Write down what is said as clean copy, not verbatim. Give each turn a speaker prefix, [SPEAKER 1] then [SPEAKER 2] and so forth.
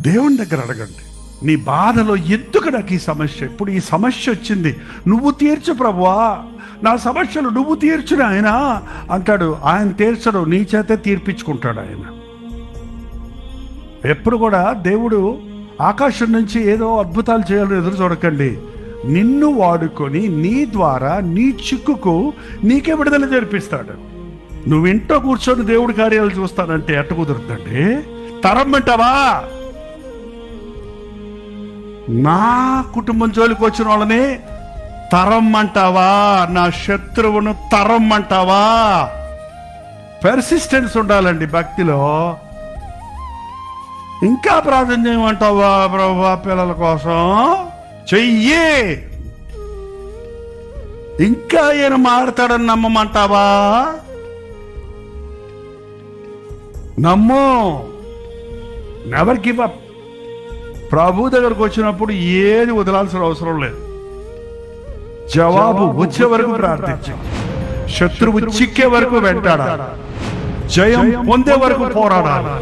[SPEAKER 1] దేవుని దగ్గర అడగండి, నీ బాధలో ఎందుకు నాకు ఈ సమస్య, ఇప్పుడు ఈ సమస్య వచ్చింది, నువ్వు తీర్చు ప్రభువా, నా సమస్యలు నువ్వు తీర్చుని ఆయన అంటాడు. ఆయన తీర్చడు, నీ చేతే తీర్పించుకుంటాడు ఆయన. ఎప్పుడు కూడా దేవుడు ఆకాశం నుంచి ఏదో అద్భుతాలు చేయాలని ఎదురు చూడకండి. నిన్ను వాడుకొని నీ ద్వారా నీ చిక్కుకు నీకే విడుదల జరిపిస్తాడు. నువ్వు ఇంట్లో కూర్చొని దేవుడి కార్యాలు చూస్తానంటే ఎట్ట కుదురుతుందండి? తరం అంటావా? నా కుటుంబం జోలికి వచ్చిన వాళ్ళని తరం అంటావా? నా శత్రువును తరం అంటావా? పెర్సిస్టెన్స్ ఉండాలండి భక్తిలో. ఇంకా ప్రార్థన చేయమంటావా ప్రభువా పిల్లల కోసం? చెయ్యి. ఇంకా ఈయన మారుతాడని నమ్మమంటావా? నమ్ము. Never give up. ప్రభు దగ్గరకు వచ్చినప్పుడు ఏది వదలాల్సిన అవసరం లేదు. జవాబు వచ్చే వరకు ప్రార్థించు, శత్రువు చిక్కే వరకు వెంటాడాలి, జయం పొందే వరకు పోరాడాలి.